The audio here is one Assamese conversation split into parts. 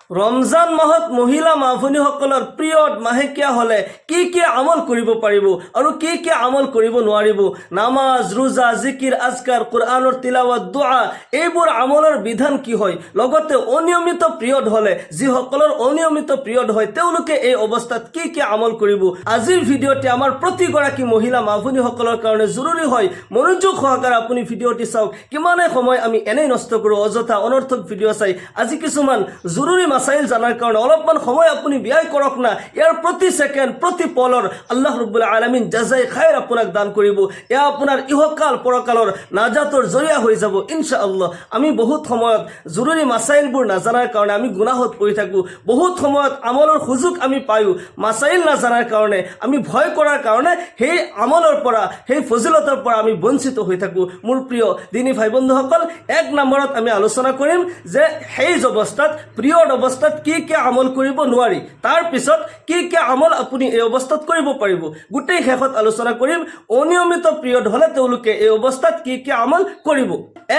ৰমজান মাহত মহিলা মাভনীসকলৰ পিৰিয়ড মাহেকীয়া হ'লে কি কি আমল কৰিব পাৰিব আৰু কি কি আমল কৰিব নোৱাৰিব, নামাজ, ৰোজা, জিকিৰ, আজকাৰ, কোৰআনৰ তিলাৱাত, দুআ, এইবোৰ আমলৰ বিধান কি হয়, লগতে অনিয়মিত পিৰিয়ড হ'লে যিসকলৰ অনিয়মিত পিৰিয়ড হয় তেওঁলোকে এই অৱস্থাত কি কি আমল কৰিব। আজিৰ ভিডিঅ'টি আমাৰ প্ৰতিগৰাকী মহিলা মাভনীসকলৰ কাৰণে জৰুৰী হয়। মনোযোগ সহকাৰে আপুনি ভিডিঅ'টি চাওক। কিমানে সময় আমি এনেই নষ্ট কৰোঁ অযথা অনৰ্থক ভিডিঅ' চাই। আজি কিছুমান জৰুৰী মাসাইল জানাৰ কাৰণে অলপমান সময় আপুনি ব্যয় কৰক না। ইয়াৰ প্ৰতি ছেকেণ্ড প্ৰতি পলৰ আল্লাহ ৰাব্বুল আলামিন জাজাই খাইৰ আপোনাক দান কৰিব। এয়া আপোনাৰ ইহকাল পৰকালৰ নাজাতৰ জৰিয়া হৈ যাব ইনশাআল্লাহ। আমি বহুত সময়ত জৰুৰী মাসাইলবোৰ নাজানাৰ কাৰণে আমি গুনাহত পৰি থাকোঁ। বহুত সময়ত আমলৰ সুযোগ আমি পাওঁ, মাসাইল নাজানাৰ কাৰণে আমি ভয় কৰাৰ কাৰণে সেই আমলৰ পৰা সেই ফজিলতৰ পৰা আমি বঞ্চিত হৈ থাকোঁ। মোৰ প্ৰিয় দিনী ভাই বন্ধুসকল, 1 নম্বৰত আমি আলোচনা কৰিম যে হেইজ অৱস্থাত পিৰিয়ড অৱস্থাত কি কি আমল কৰিব নোৱাৰি, তাৰ পিছত কি কি আমল আপুনি এই অৱস্থাত কৰিব পাৰিব। গোটেই শেষত আলোচনা কৰিম অনিয়মিত পিৰিয়ড হ'লে তেওঁলোকে এই অৱস্থাত কি কি আমল কৰিব।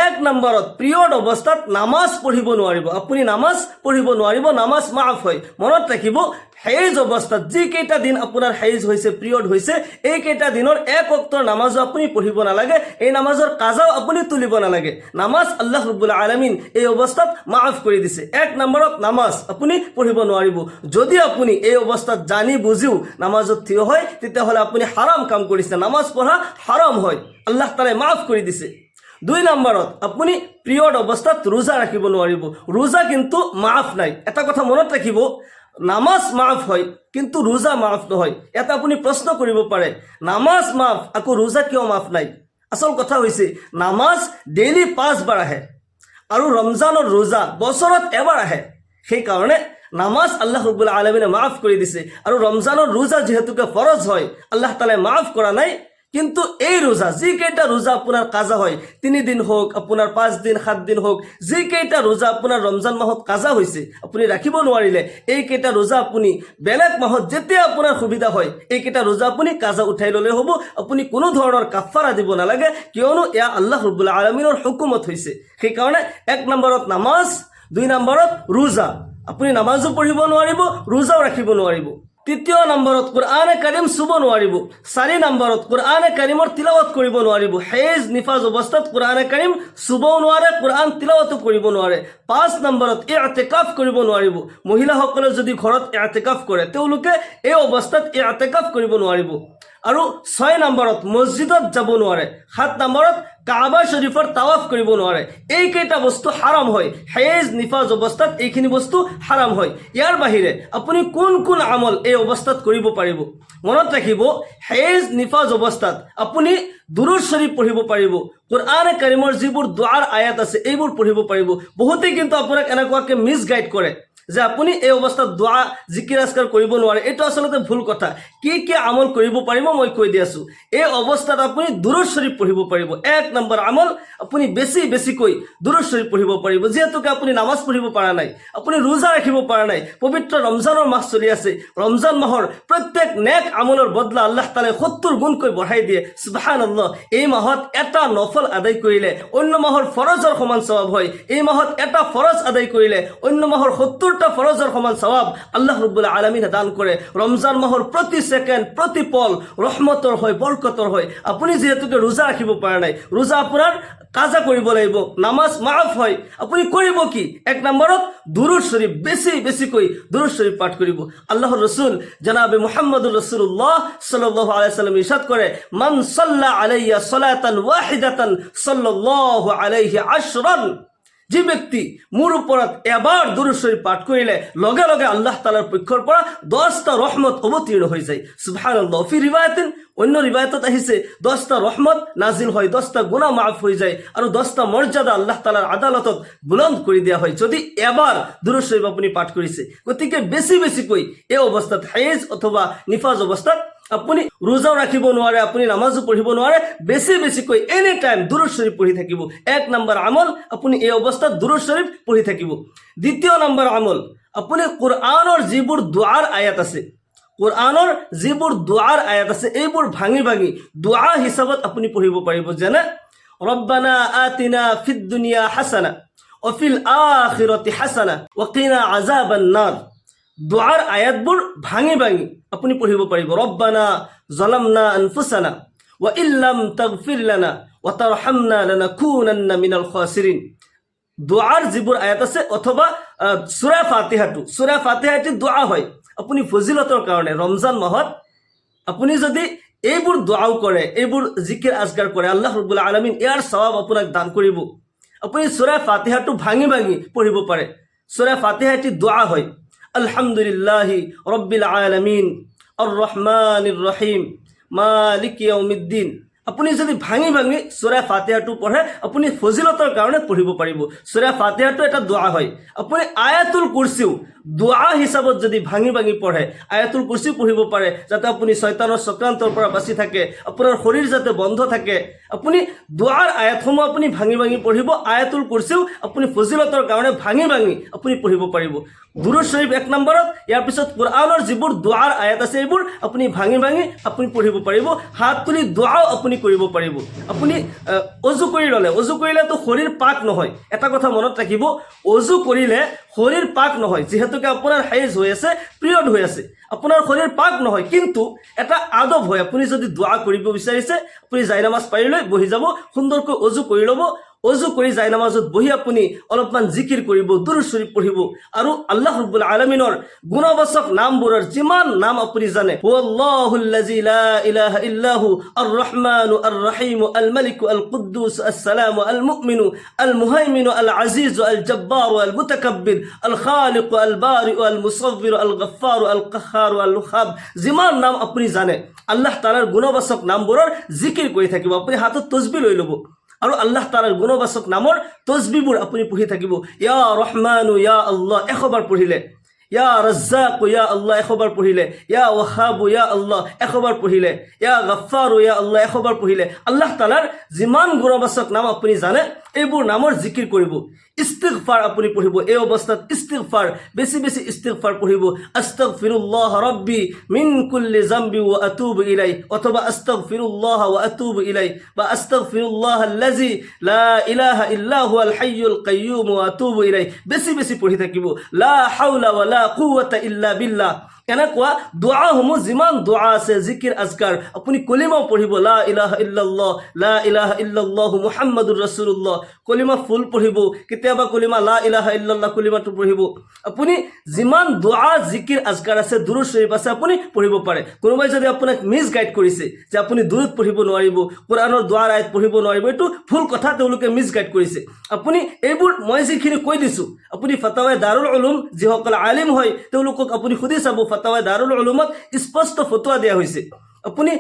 1 নম্বৰত পিৰিয়ড অৱস্থাত নামাজ পঢ়িব নোৱাৰিব। আপুনি নামাজ পঢ়িব নোৱাৰিব, নামাজ মাফ হয়। মনত ৰাখিব, হেইজ অৱস্থাত যিকেইটা দিন আপোনাৰ হেইজ হৈছে, পিৰিয়ড হৈছে, এইকেইটা দিনৰ 1 ওয়াক্তৰ নামাজো আপুনি পঢ়িব নালাগে, এই নামাজৰ কাজাও আপুনি তুলিব নালাগে। নামাজ আল্লাহ ৰাব্বুল আলামিন এই অৱস্থাত মাফ কৰি দিছে। 1 নম্বৰত নামাজ আপুনি পঢ়িব নোৱাৰিব। যদি আপুনি এই অৱস্থাত জানি বুজিও নামাজত থিয় হয় তেতিয়াহ'লে আপুনি হাৰাম কাম কৰিছে, নামাজ পঢ়া হাৰাম হয়, আল্লাহ তাআলাই মাফ কৰি দিছে। 2 নম্বৰত আপুনি পিৰিয়ড অৱস্থাত ৰোজা ৰাখিব নোৱাৰিব। ৰোজা কিন্তু মাফ নাই। এটা কথা মনত ৰাখিব, নামাজ মাফ হয় কিন্তু ৰোজা মাফ নহয়। এটা আপুনি প্ৰশ্ন কৰিব পাৰে, নামাজ মাফ আকৌ ৰোজা কিয় মাফ নাই? আচল কথা হৈছে নামাজ ডেইলি 5 বাৰ আহে আৰু ৰমজানৰ ৰোজা বছৰত এবাৰ আহে। সেইকাৰণে নামাজ আল্লাহ ৰাব্বুল আলামিনে মাফ কৰি দিছে। আৰু ৰমজানৰ ৰোজা যিহেতুকে ফৰজ হয়, আল্লাহ তাআলাই মাফ কৰা নাই। কিন্তু এই ৰোজা, যিকেইটা ৰোজা আপোনাৰ কাজা হয়, 3 দিন হোক, আপোনাৰ 5 দিন 7 দিন হোক, যিকেইটা ৰোজা আপোনাৰ ৰমজান মাহত কাজা হৈছে আপুনি ৰাখিব নোৱাৰিলে, এইকেইটা ৰোজা আপুনি বেলেগ মাহত যেতিয়া আপোনাৰ সুবিধা হয় এইকেইটা ৰোজা আপুনি কাজা উঠাই ল'লে হ'ব। আপুনি কোনো ধৰণৰ কাফাৰা দিব নালাগে, কিয়নো এয়া আল্লাহ ৰাব্বুল আলামিনৰ হুকুমত হৈছে। সেইকাৰণে 1 নম্বৰত নামাজ, 2 নম্বৰত ৰোজা। আপুনি নামাজো পঢ়িব নোৱাৰিব, ৰোজাও ৰাখিব নোৱাৰিব। 3 নম্বৰত কোৰআনে কাৰিম চুব নোৱাৰিব। 4 নম্বৰত কোৰআনে কাৰিমৰ তিলাওয়াত কৰিব নোৱাৰিব। হেজ নিফাজ অৱস্থাত কোৰআনে কাৰিম চুবও নোৱাৰে, কোৰআন তিলাওয়াতো কৰিব নোৱাৰে। 5 নম্বৰত ইতিকাফ কৰিব নোৱাৰিব। মহিলাসকলে যদি ঘৰত ইতিকাফ কৰে তেওঁলোকে এই অৱস্থাত ইতিকাফ কৰিব নোৱাৰিব। আৰু 6 নম্বৰত মছজিদত যাব নোৱাৰে। 7 নম্বৰত কাবা শৰীফৰ তাৱাফ কৰিব নোৱাৰে। এইকেইটা বস্তু হাৰাম হয়। হেজ নিফাজ অৱস্থাত এইখিনি বস্তু হাৰাম হয়। ইয়াৰ বাহিৰে আপুনি কোন কোন আমল এই অৱস্থাত কৰিব পাৰিব? মনত ৰাখিব, হেজ নিফাজ অৱস্থাত আপুনি দুৰুদ শৰীফ পঢ়িব পাৰিব। কোৰআনে কাৰিমৰ যিবোৰ দুআৰ আয়াত আছে এইবোৰ পঢ়িব পাৰিব। বহুতেই কিন্তু আপোনাক এনেকুৱাকৈ মিছগাইড কৰে যে আপুনি এই অৱস্থাত দুআ, জিকিৰ, আজকাৰ কৰিব নোৱাৰে। এইটো আচলতে ভুল কথা। কি কি আমল কৰিব পাৰিব মই কৈ দি আছোঁ। এই অৱস্থাত আপুনি দুৰুদ শৰীফ পঢ়িব পাৰিব। 1 নম্বৰ আমল, আপুনি বেছিকৈ দুৰুদ শৰীফ পঢ়িব পাৰিব। যিহেতুকে আপুনি নামাজ পঢ়িব পৰা নাই, আপুনি ৰোজা ৰাখিব পৰা নাই, পবিত্ৰ ৰমজানৰ মাহ চলি আছে। ৰমজান মাহৰ প্ৰত্যেক নেক আমলৰ বদলা আল্লাহ তাআলাই 70 গুণকৈ বঢ়াই দিয়ে। সুবহানাল্লাহ। এই মাহত এটা নফল আদায় কৰিলে অন্য মাহৰ ফৰজৰ সমান সওয়াব হয়। এই মাহত এটা ফৰজ আদায় কৰিলে অন্য মাহৰ 70টা ফরজের সমান সওয়াব আল্লাহ রাব্বুল আলামিনে দান করে। রমজান মাহর প্রতি সেকেন্ড প্রতি পল রহমতর হয়, বরকতর হয়। আপনি যেহেতুকে রোজা রাখিব পারা নাই, রোজা আপনার কাজা কৰিব লাগিব, নামাজ মাফ হয়, আপুনি কৰিব কি? 1 নম্বৰত দুৰুদ শৰীফ, বেছিকৈ দুৰুদ শৰীফ পাঠ কৰিব। আল্লাহর রসুল জনাবে মুহাম্মদুর রাসূলুল্লাহ সাল্লাল্লাহু আলাইহি সাল্লাম ইরশাদ করে, মান সাল্লা আলাইয়া সালাতান ওয়াহিদাতান সাল্লাল্লাহু আলাইহি আশরান। যে ব্যক্তি মোৰ ওপৰত এবাৰ দুৰুদ শৰীফ পাঠ কৰিলে লগে লগে আল্লাহ তাআলাৰ পক্ষৰ পৰা 10টা ৰহমত অৱতীৰ্ণ হৈ যায়। সুবহানাল্লাহ। ফি ৰিওয়ায়াতিন, অন্য ৰিওয়ায়াতত আহিছে 10টা ৰহমত নাজিল হয়, 10টা গুনাহ মাফ হৈ যায় আৰু 10টা মৰ্যাদা আল্লাহ তাআলাৰ আদালতত বুলন্দ কৰি দিয়া হয় যদি এবাৰ দুৰুদ শৰীফ আপুনি পাঠ কৰিছে। গতিকে বেছিকৈ এই অৱস্থাত, হেজ অথবা নিফাজ অৱস্থাত আপুনি ৰোজাও ৰাখিব নোৱাৰে, আপুনি নামাজো পঢ়িব নোৱাৰে, বেছিকৈ এনি টাইম দুৰুদ শৰীফ পঢ়ি থাকিব। 1 নম্বৰ আমল, আপুনি এই অৱস্থাত দুৰুদ শৰীফ পঢ়ি থাকিব। 2 নম্বৰ আমল, আপুনি কোৰআনৰ যিবোৰ দুআৰ আয়াত আছে, কোৰআনৰ যিবোৰ দুআৰ আয়াত আছে এইবোৰ ভাঙি দুআ হিচাপত আপুনি পঢ়িব পাৰিব। যেনে ৰব্বানা আতিনা ফিদ দুনিয়া হাসানা অফিল আখিৰাতি হাসানা ওয়া কিনা আযাবান নাৰ। দোয়াৰ আয়াতবোৰ ভাঙি ভাঙি আপুনি পঢ়িব পাৰিব। ৰব্বানা জালামনা আনফুসানা ওয়া ইল্লাম তাগফিৰ লানা ওয়া তাৰহামনা লানাকুনান্না মিনাল খাসিৰিন। দোয়াৰ যিবোৰ আয়াত আছে অথবা সূৰা ফাতিহা এটি দোয়া হয়। আপুনি ফজিলতৰ কাৰণে ৰমজান মাহত আপুনি যদি এইবোৰ দোৱাও কৰে, এইবোৰ জিকিৰ আজগাৰ কৰে, আল্লাহ ৰাব্বুল আলামিন ইয়াৰ সওয়াব আপোনাক দান কৰিব। আপুনি সূৰা ফাতিহাটো ভাঙি ভাঙি পঢ়িব পাৰে। সূৰা ফাতিহা এটি দোয়া হয়। আলহামদুলিল্লাহি ৰাব্বিল আলামিন আৰ ৰহমানিৰ ৰহিম মালিক ইয়াউমিদ্দিন। আপুনি যদি ভাঙি ভাঙি সূৰা ফাতিহাটো পঢ়ে আপুনি ফজিলতৰ কাৰণে পঢ়িব পাৰিব। সূৰা ফাতিহাটো এটা দোয়া হয়। আপুনি আয়াতুল কুৰসিও দোয়া হিচাপত যদি ভাঙি ভাঙি পঢ়ে, আয়াতুল কুৰসিও পঢ়িব পাৰে, যাতে আপুনি শয়তানৰ চক্ৰান্তৰ পৰা বাচি থাকে, আপোনাৰ শৰীৰ যাতে বন্ধ থাকে। আপুনি দোৱাৰ আয়াতসমূহ আপুনি ভাঙি ভাঙি পঢ়িব। আয়াতুল কুৰসিও আপুনি ফজিলতৰ কাৰণে ভাঙি ভাঙি আপুনি পঢ়িব পাৰিব। দুৰুদ শৰীফ 1 নম্বৰত, ইয়াৰ পিছত কোৰআনৰ যিবোৰ দোৱাৰ আয়াত আছে এইবোৰ আপুনি ভাঙি ভাঙি আপুনি পঢ়িব পাৰিব। হাত তুলি দোৱাও আপুনি কৰিব পাৰিব। আপুনি অজু কৰিলেতো শৰীৰ পাক নহয়। এটা কথা মনত ৰাখিব, অজু কৰিলে শৰীৰ পাক নহয়। যিহেতুকে আপোনাৰ হাইজ হৈ আছে, পিৰিয়ড হৈ আছে, আপোনাৰ শৰীৰ পাক নহয়, কিন্তু এটা আদব হয়। আপুনি যদি দোৱা কৰিব বিচাৰিছে, আপুনি জাইনামাজ পাৰি লৈ বহি যাব, সুন্দৰকৈ অজু কৰি ল'ব। অজু কৰি জাইনামাজত বহি আপুনি অলপমান জিকিৰ কৰিব, দুৰুদ শৰীফ পঢ়িব, আৰু আল্লাহ ৰাব্বুল আলামিনৰ গুণবাচক নামবোৰৰ যিমান নাম আপুনি জানে, হুৱাল্লাহুল্লাযী লা ইলাহা ইল্লাহু আৰ ৰহমানু আৰ ৰহিমু আল মালিকু আল কুদ্দুস আসসালামু আল মুমিনু আল মুহাইমিনু আল আজিজু আল জব্বারু আল মুতাকাব্বির আল খালিকু আল বারিউ আল মুসাవ్বিরু আল গফফারু আল কাহ্হারু আল ওয়াহাব, যিমান নাম আপুনি জানে আল্লাহ তাআলাৰ গুণবাচক নামবোৰৰ জিকিৰ কৰি থাকিব। আপুনি হাতত তসবিহ লৈ ল'ব আৰু আল্লাহ তাআলাৰ গুণবাচক নামৰ তসবিহবোৰ আপুনি পঢ়ি থাকিব। ইয়া ৰহমানু ইয়া আল্লাহ 100 বাৰ পঢ়িলে, ইয়া ৰাজ্জাকু ইয়া আল্লাহ 100 বাৰ পঢ়িলে, ইয়া ওয়াহাবু ইয়া আল্লাহ 100 বাৰ পঢ়িলে, ইয়া গফফাৰু ইয়া আল্লাহ 100 বাৰ পঢ়িলে, আল্লাহ তাআলাৰ যিমান গুণবাচক নাম আপুনি জানে এইবোৰ নামৰ জিকিৰ কৰিব। ইস্তিগফাৰ আপুনি পঢ়িব। এই অৱস্থাত ইস্তিগফাৰ বেছি বেছি ইস্তিগফাৰ পঢ়িব। আস্তাগফিৰুল্লাহ ৰাব্বি মিন কুল্লি যামবি ওয়া আতুবু ইলাই, অথবা আস্তাগফিরুল্লাহ ওয়া আতুবু ইলাই, বা আস্তাগফিরুল্লাহ আল্লাযী লা ইলাহা ইল্লা হুয়াল হাইয়ুল কাইয়্যুম ওয়া আতুবু ইলাই। বেছি বেছি পঢ়ি থাকিব। লা হাওলা ওয়া লা কুওয়াতা ইল্লা বিল্লাহ। এনেকুৱা দোৱাসমূহ যিমান দোৱা আছে, জিকিৰ আজকাৰ, আপুনি কলিমাও পঢ়িব। লা ইলাহা ইল্লাল্লাহ মুহাম্মাদুৰ ৰাসূলুল্লাহ, কলিমা ফুল পঢ়িব। কেতিয়াবা কলিমা লা ইলাহা ইল্লাল্লাহ কলিমাটো পঢ়িব। আপুনি যিমান দোৱা জিকিৰ আজকাৰ আছে, দুৰুদ শৰীফ আছে, আপুনি পঢ়িব পাৰে। কোনোবাই যদি আপোনাক মিছ গাইড কৰিছে যে আপুনি দুৰুদ পঢ়িব নোৱাৰিব, কোৰআনৰ দোৱাৰ আয়াত পঢ়িব নোৱাৰিব, এইটো ভুল কথা, তেওঁলোকে মিছ গাইড কৰিছে। আপুনি এইবোৰ মই যিখিনি কৈ দিছোঁ, আপুনি ফাতাৱায়ে দাৰুল উলুম যিসকল আলিম হয় তেওঁলোকক আপুনি সুধি চাব। ফাতাৱায়ে দাৰুল উলুমত স্পষ্ট ফতোৱা দিয়া হৈছে। আপুনি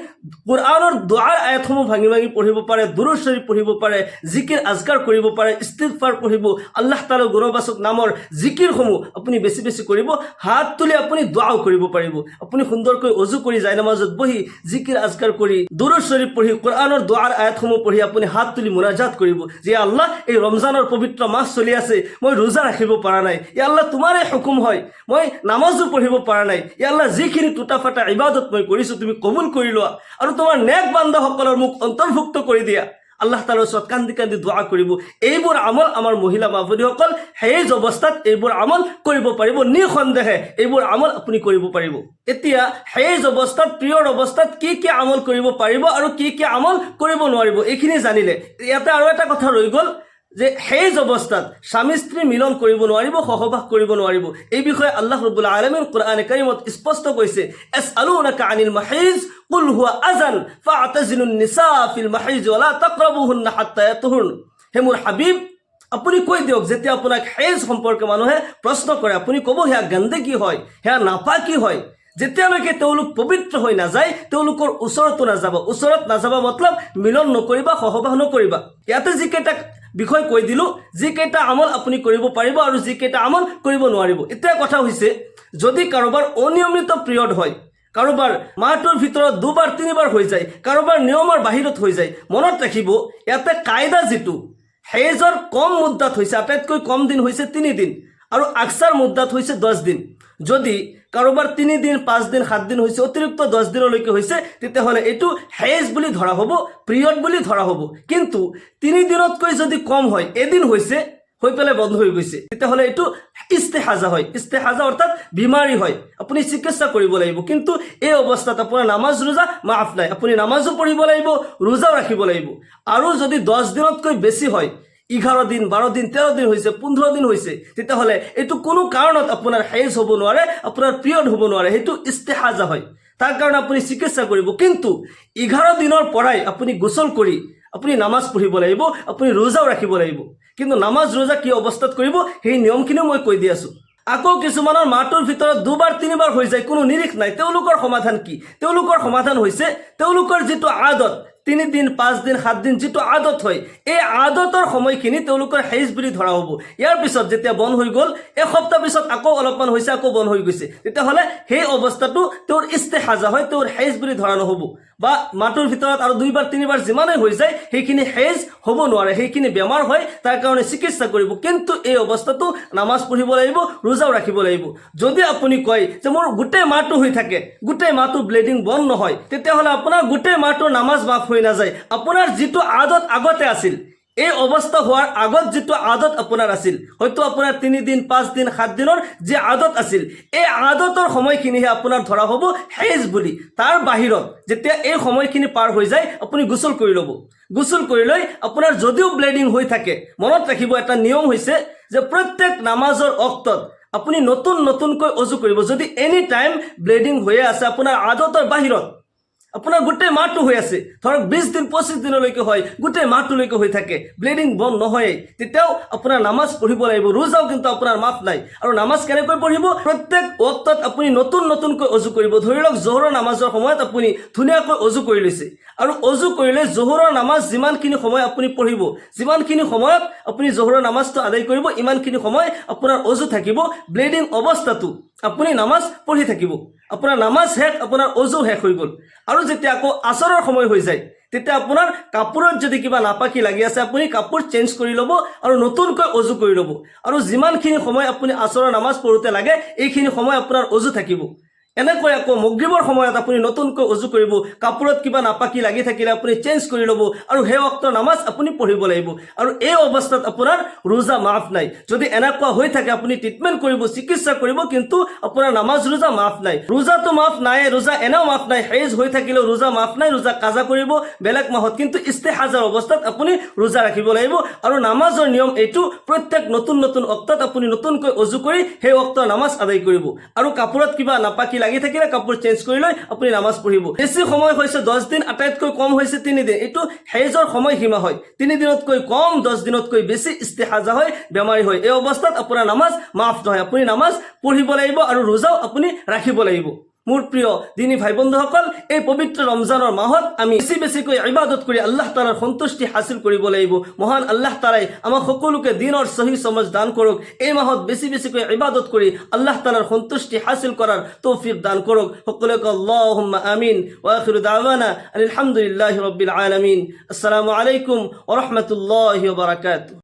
কোৰআনৰ দোৱাৰ আয়াতসমূহ ভাঙি ভাঙি পঢ়িব পাৰে, দুৰুদ শৰীফ পঢ়িব পাৰে, জিকিৰ আজকাৰ কৰিব পাৰে, ইস্তিগফাৰ পঢ়িব, আল্লাহ তাআলাৰ গুণবাচক নামৰ জিকিৰসমূহ আপুনি বেছি বেছি কৰিব। হাত তুলি আপুনি দোৱাও কৰিব পাৰিব। আপুনি সুন্দৰকৈ অজু কৰি জাইনামাজত বহি জিকিৰ আজকাৰ কৰি, দুৰুদ শৰীফ পঢ়ি, কোৰআনৰ দোৱাৰ আয়াতসমূহ পঢ়ি আপুনি হাত তুলি মুনাজাত কৰিব যে আল্লাহ, এই ৰমজানৰ পবিত্ৰ মাহ চলি আছে, মই ৰোজা ৰাখিব পৰা নাই, ইয়া আল্লাহ তোমাৰে হুকুম হয়, মই নামাজো পঢ়িব পৰা নাই, ইয়া আল্লাহ যিখিনি টুটাফাটা ইবাদত মই কৰিছোঁ তুমি কবুল কৰি লোৱা, আৰু তোমাৰ নেক বান্দাসকলৰ মোক অন্তৰ্ভুক্ত কৰি দিয়া। আল্লাহ তাআলাৰ ওচৰত কান্দি কান্দি দোৱা কৰিব। এইবোৰ আমল আমাৰ মহিলা মা ভনীসকল হেজ অৱস্থাত এইবোৰ আমল কৰিব পাৰিব। নিঃসন্দেহে এইবোৰ আমল আপুনি কৰিব পাৰিব। এতিয়া হেজ অৱস্থাত, পিৰিয়ড অৱস্থাত কি কি আমল কৰিব পাৰিব আৰু কি কি আমল কৰিব নোৱাৰিব, এইখিনি জানিলে ইয়াতে আৰু এটা কথা ৰৈ গ'ল যে হেজ অৱস্থাত স্বামী স্ত্ৰী মিলন কৰিব নোৱাৰিব, সহবাস কৰিব নোৱাৰিব। এই বিষয়ে আল্লাহ ৰাব্বুল আলামিন কোৰআনে কাৰিমত স্পষ্ট কৈছে, ইয়াসআলুনাকা আনিল মাহিজ কুল হুয়া আযান ফা'তাজিলুন নিসা ফিল মাহিজ ওয়া লা তাকরাবুহুন্না হাত্তা ইয়াতুহুন। হে মোৰ হাবিব, আপুনি কৈ দিয়ক, যেতিয়া আপোনাক হেজ সম্পৰ্কে মানুহে প্ৰশ্ন কৰে আপুনি ক'ব সেয়া গন্দগী হয়, সেয়া নাপাকি হয়। যেতিয়ালৈকে তেওঁলোক পবিত্ৰ হৈ নাযায় তেওঁলোকৰ ওচৰতো নাযাব। ওচৰত নাযাবা মতলব মিলন নকৰিবা, সহবাস নকৰিবা। ইয়াতে যিকেইটা বিষয় কৈ দিলোঁ, যিকেইটা আমল আপুনি কৰিব পাৰিব আৰু যিকেইটা আমল কৰিব নোৱাৰিব। এতিয়া কথা হৈছে, যদি কাৰোবাৰ অনিয়মিত পিৰিয়ড হয়, কাৰোবাৰ মাহটোৰ ভিতৰত 2 বাৰ 3 বাৰ হৈ যায়, কাৰোবাৰ নিয়মৰ বাহিৰত হৈ যায়, মনত ৰাখিব ইয়াতে কায়দা যিটো হেজৰ কম মুদ্দাত হৈছে, আটাইতকৈ কম দিন হৈছে 3 দিন আৰু আকসাৰ মুদ্দাত হৈছে 10 দিন। যদি কাৰোবাৰ 3 দিন 5 দিন 7 দিন হৈছে, অতিৰিক্ত 10 দিনলৈকে হৈছে, তেতিয়াহ'লে এইটো হেজ বুলি ধৰা হ'ব, পিৰিয়ড বুলি ধৰা হ'ব। কিন্তু 3 দিনতকৈ যদি কম হয়, এদিন হৈছে, হৈ পেলাই বন্ধ হৈ গৈছে, তেতিয়াহ'লে এইটো ইস্তেহাজা হয়। ইস্তেহাজা অৰ্থাৎ বেমাৰী হয়, আপুনি চিকিৎসা কৰিব লাগিব। কিন্তু এই অৱস্থাত আপোনাৰ নামাজ ৰোজা মাফ নাই, আপুনি নামাজো পঢ়িব লাগিব, ৰোজাও ৰাখিব লাগিব। আৰু যদি 10 দিনতকৈ বেছি হয়, 11 দিন 12 দিন 13 দিন হৈছে, 15 দিন হৈছে, তেতিয়াহ'লে এইটো কোনো কাৰণত আপোনাৰ হাইজ হ'ব নোৱাৰে, আপোনাৰ পিৰিয়ড হ'ব নোৱাৰে, সেইটো ইস্তেহাজা হয়। তাৰ কাৰণে আপুনি চিকিৎসা কৰিব। কিন্তু 11 দিনৰ পৰাই আপুনি গোচল কৰি আপুনি নামাজ পঢ়িব লাগিব, আপুনি ৰোজাও ৰাখিব লাগিব। কিন্তু নামাজ ৰোজা কি অৱস্থাত কৰিব সেই নিয়মখিনিও মই কৈ দি আছোঁ। আকৌ কিছুমানৰ মাহটোৰ ভিতৰত 2বাৰ 3বাৰ হৈ যায়, কোনো নিৰিখ নাই। তেওঁলোকৰ সমাধান কি? তেওঁলোকৰ সমাধান হৈছে তেওঁলোকৰ যিটো আদত, 3 দিন 5 দিন 7 দিন যিটো আদত হয়, এই আদতৰ সময়খিনি তেওঁলোকৰ হাইজ বুলি ধৰা হ'ব। ইয়াৰ পিছত যেতিয়া বন্ধ হৈ গ'ল, এসপ্তাহ পিছত আকৌ অলপমান হৈছে, আকৌ বন্ধ হৈ গৈছে, তেতিয়াহ'লে সেই অৱস্থাটো তেওঁৰ ইস্তেহাজা হয়, তেওঁৰ হাইজ বুলি ধৰা নহ'ব। বা মাহটোৰ ভিতৰত আৰু 2বাৰ 3বাৰ যিমানেই হৈ যায়, সেইখিনি হাইজ হ'ব নোৱাৰে, সেইখিনি বেমাৰ হয়, তাৰ কাৰণে চিকিৎসা কৰিব। কিন্তু এই অৱস্থাটো নামাজ পঢ়িব লাগিব, ৰোজাও ৰাখিব লাগিব। যদি আপুনি কয় যে মোৰ গোটেই মাহটো হৈ থাকে, গোটেই মাহটো ব্লিডিং বন্ধ নহয়, তেতিয়াহ'লে আপোনাৰ গোটেই মাহটোৰ নামাজ মাফ হৈ নাযায়। আপোনাৰ যিটো আদত আগতে আছিল, এই অৱস্থা হোৱাৰ আগত যিটো আদত আপোনাৰ আছিল, হয়তো আপোনাৰ 3 দিন 5 দিন 7 দিনৰ যি আদত আছিল, এই আদতৰ সময়খিনিহে আপোনাৰ ধৰা হ'ব হাইজ বুলি। তাৰ বাহিৰত যেতিয়া এই সময়খিনি পাৰ হৈ যায়, আপুনি গোচল কৰি ল'ব। গোচল কৰি লৈ আপোনাৰ যদিও ব্লিডিং হৈ থাকে, মনত ৰাখিব এটা নিয়ম হৈছে যে প্ৰত্যেক নামাজৰ অক্তত আপুনি নতুনকৈ অজু কৰিব। যদি এনি টাইম ব্লিডিং হৈয়ে আছে, আপোনাৰ আদতৰ বাহিৰত আপোনাৰ গোটেই মাহটো হৈ আছে, ধৰক 20 দিন 25 দিনলৈকে হয়, গোটেই মাহটোলৈকে হৈ থাকে, ব্লিডিং বন্ধ নহয়েই, তেতিয়াও আপোনাৰ নামাজ পঢ়িব লাগিব। ৰোজাও কিন্তু আপোনাৰ মাফ নাই। আৰু নামাজ কেনেকৈ পঢ়িব? প্ৰত্যেক ওক্তত আপুনি নতুনকৈ অজু কৰিব। ধৰি লওক জোহৰৰ নামাজৰ সময়ত আপুনি ধুনীয়াকৈ অজু কৰি লৈছে, আৰু অজু কৰিলে জোহৰৰ নামাজ যিমানখিনি সময় আপুনি পঢ়িব, যিমানখিনি সময়ত আপুনি জোহৰৰ নামাজটো আদায় কৰিব, ইমানখিনি সময় আপোনাৰ অজু থাকিব। ব্লিডিং অৱস্থাটো আপুনি নামাজ পঢ়ি থাকিব, আপোনাৰ নামাজ শেষ, আপোনাৰ অজু শেষ হৈ গ'ল। আৰু যেতিয়া আকৌ আচৰৰ সময় হৈ যায়, তেতিয়া আপোনাৰ কাপোৰত যদি কিবা নাপাকি লাগি আছে, আপুনি কাপোৰ চেঞ্জ কৰি ল'ব আৰু নতুনকৈ অজু কৰি ল'ব। আৰু যিমানখিনি সময় আপুনি আচৰৰ নামাজ পঢ়োতে লাগে, এইখিনি সময় আপোনাৰ অজু থাকিব। এনেকৈ আকৌ মগৰিবৰ সময়ত আপুনি নতুনকৈ অজু কৰিব, কাপোৰত কিবা নাপাকি লাগি থাকিলে আপুনি চেঞ্জ কৰি ল'ব, আৰু সেই ওক্তৰ নামাজ আপুনি পঢ়িব লাগিব। আৰু এই অৱস্থাত আপোনাৰ ৰোজা মাফ নাই। যদি এনেকুৱা হৈ থাকে, আপুনি ট্ৰিটমেণ্ট কৰিব, চিকিৎসা কৰিব, কিন্তু আপোনাৰ নামাজ ৰোজা মাফ নাই। ৰোজাটো মাফ নাই, ৰোজা এনেও মাফ নাই। হাইজ হৈ থাকিলেও ৰোজা মাফ নাই, ৰোজা কাজা কৰিব বেলেগ মাহত। কিন্তু ইস্তেহাজাৰ অৱস্থাত আপুনি ৰোজা ৰাখিব লাগিব। আৰু নামাজৰ নিয়ম এইটো, প্ৰত্যেক নতুন অক্তত আপুনি নতুনকৈ অজু কৰি সেই ওক্তৰ নামাজ আদায় কৰিব। আৰু কাপোৰত কিবা নাপাকি লাগি থাকিলে কাপোৰ চেঞ্জ কৰি লৈ আপুনি নামাজ পঢ়িব। বেছি সময় হৈছে 10 দিন, আটাইতকৈ কম হৈছে 3 দিন। এইটো হাইজৰ সময়সীমা হয়। 3 দিনতকৈ কম, 10 দিনতকৈ বেছি ইস্তেহাজা হয়, বেমাৰী হয়। এই অৱস্থাত আপোনাৰ নামাজ মাফ নহয়, আপুনি নামাজ পঢ়িব লাগিব আৰু ৰোজাও আপুনি ৰাখিব লাগিব। মোৰ প্ৰিয় দিনী ভাই বন্ধুসকল, এই পবিত্ৰ ৰমজানৰ মাহত আমি বেছিকৈ ইবাদত কৰি আল্লাহ তাআলাৰ সন্তুষ্টি হাসিল কৰিব লাগিব। মহান আল্লাহ তাআলাই আমাক সকলোকে দিনৰ সহি সমজ দান কৰক। এই মাহত বেছিকৈ ইবাদত কৰি আল্লাহ তাআলাৰ সন্তুষ্টি হাসিল কৰাৰ তৌফিক দান কৰক। সকলোকে আল্লাহুম্মা আমিন। ওয়া আখিৰু দাওয়ানা আলহামদুলিল্লাহি ৰাব্বিল আলামিন। আসসালামু আলাইকুম ওয়া ৰাহমাতুল্লাহি ওয়া বাৰাকাতুহু।